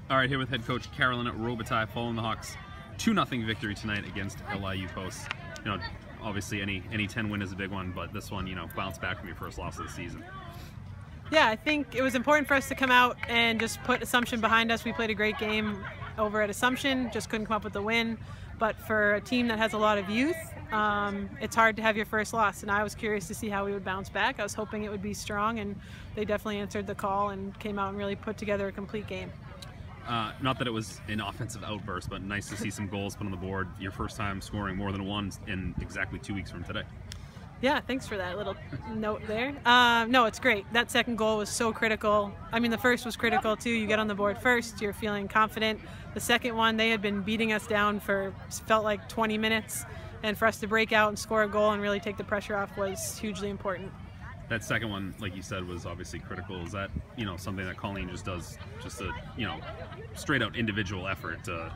All right, here with head coach Carolyn Robitaille following the Hawks' 2-0 victory tonight against LIU Post. You know, obviously any 10 win is a big one, but this one, you know, bounced back from your first loss of the season. Yeah, I think it was important for us to come out and just put Assumption behind us. We played a great game over at Assumption, just couldn't come up with the win. But for a team that has a lot of youth, it's hard to have your first loss, and I was curious to see how we would bounce back. I was hoping it would be strong, and they definitely answered the call and came out and really put together a complete game. Not that it was an offensive outburst, but nice to see some goals put on the board. Your first time scoring more than one in exactly 2 weeks from today. Yeah, thanks for that little note there. No, it's great. That second goal was so critical. I mean, the first was critical too. You get on the board first, you're feeling confident. The second one, they had been beating us down for, felt like 20 minutes, and for us to break out and score a goal and really take the pressure off was hugely important. That second one, like you said, was obviously critical. Is that, you know, something that Colleen just does, just a, you know, straight out individual effort to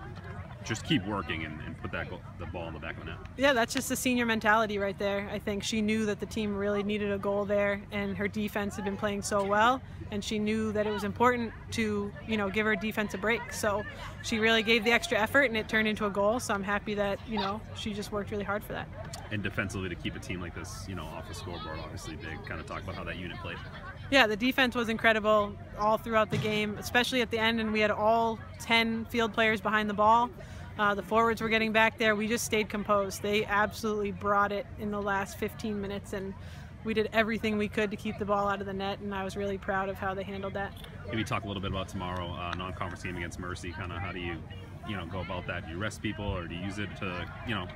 just keep working and put the ball in the back of the net? Yeah, that's just the senior mentality right there. I think she knew that the team really needed a goal there, and her defense had been playing so well, and she knew that it was important to, you know, give her defense a break. So she really gave the extra effort, and it turned into a goal. So I'm happy that, you know, she just worked really hard for that. And defensively, to keep a team like this, you know, off the scoreboard, obviously big. Kind of talk about how that unit played. Yeah, the defense was incredible all throughout the game, especially at the end, and we had all 10 field players behind the ball. The forwards were getting back there. We just stayed composed. They absolutely brought it in the last 15 minutes, and we did everything we could to keep the ball out of the net, and I was really proud of how they handled that. Maybe talk a little bit about tomorrow, non-conference game against Mercy. Kind of how do you know, go about that? Do you rest people, or do you use it to, you know,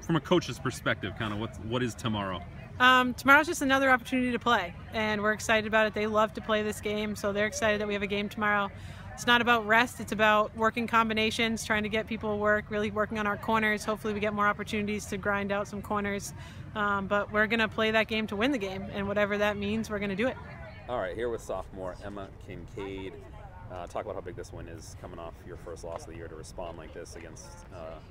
from a coach's perspective, kind of what is tomorrow? Tomorrow's just another opportunity to play, and we're excited about it. They love to play this game, so they're excited that we have a game tomorrow. It's not about rest, it's about working combinations, trying to get people work, really working on our corners. Hopefully we get more opportunities to grind out some corners, but we're going to play that game to win the game, and whatever that means, we're going to do it. All right, here with sophomore Emma Kincaid. Talk about how big this win is coming off your first loss of the year to respond like this against,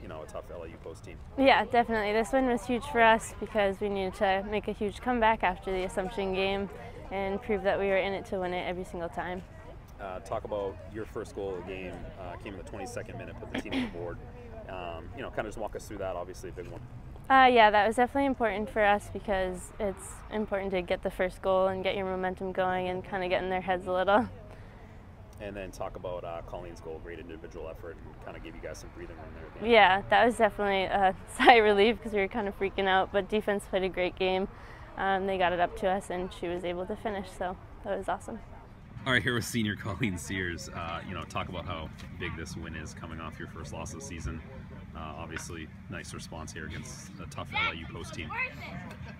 you know, a tough LIU Post team. Yeah, definitely. This win was huge for us because we needed to make a huge comeback after the Assumption game and prove that we were in it to win it every single time. Talk about your first goal of the game, came in the 22nd minute, put the team on the board. You know, kind of just walk us through that, obviously a big one. Yeah, that was definitely important for us because it's important to get the first goal and get your momentum going and kind of get in their heads a little. And then talk about Colleen's goal, great individual effort, and kind of gave you guys some breathing room there. Yeah, that was definitely a sigh of relief because we were kind of freaking out, but defense played a great game. They got it up to us, and she was able to finish, so that was awesome. All right, here with senior Colleen Sears. You know, talk about how big this win is coming off your first loss of the season. Obviously, nice response here against a tough LIU Post team.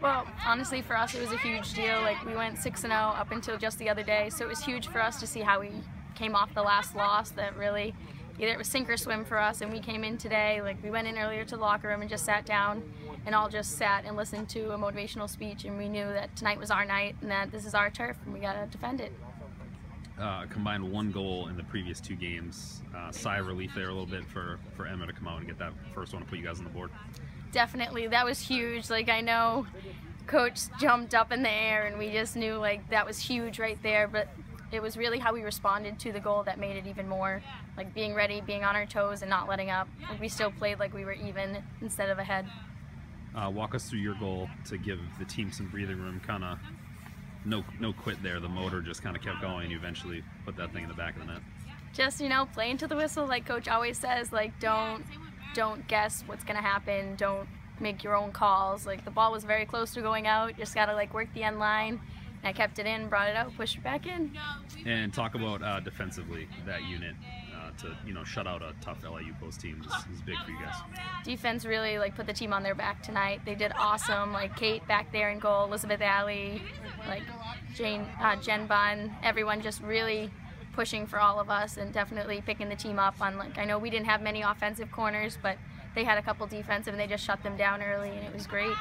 Well, honestly, for us, it was a huge deal. Like, we went 6-0 up until just the other day, so it was huge for us to see how we came off the last loss. That really, either it was sink or swim for us, and we came in today, like, we went in earlier to the locker room and just sat down and all just sat and listened to a motivational speech, and we knew that tonight was our night and that this is our turf and we got to defend it. Combined 1 goal in the previous 2 games. Sigh of relief there a little bit for Emma to come out and get that first one to put you guys on the board. Definitely, that was huge. Like, I know Coach jumped up in the air and we just knew, like, that was huge right there, but it was really how we responded to the goal that made it even more. Like, being ready, being on our toes and not letting up. Like, we still played like we were even instead of ahead. Walk us through your goal to give the team some breathing room. Kind of no quit there. The motor just kind of kept going, and you eventually put that thing in the back of the net. Just, you know, play into the whistle, like Coach always says. Like, don't guess what's gonna happen. Don't make your own calls. Like, the ball was very close to going out. Just gotta, like, work the end line. And I kept it in, brought it out, pushed it back in. And talk about defensively, that unit to, you know, shut out a tough LIU Post team is big for you guys. Defense really, like, put the team on their back tonight. They did awesome. Like, Kate back there in goal, Elizabeth Alley, like Jen Bunn, everyone just really pushing for all of us and definitely picking the team up on, like, I know we didn't have many offensive corners, but they had a couple defensive and they just shut them down early, and it was great.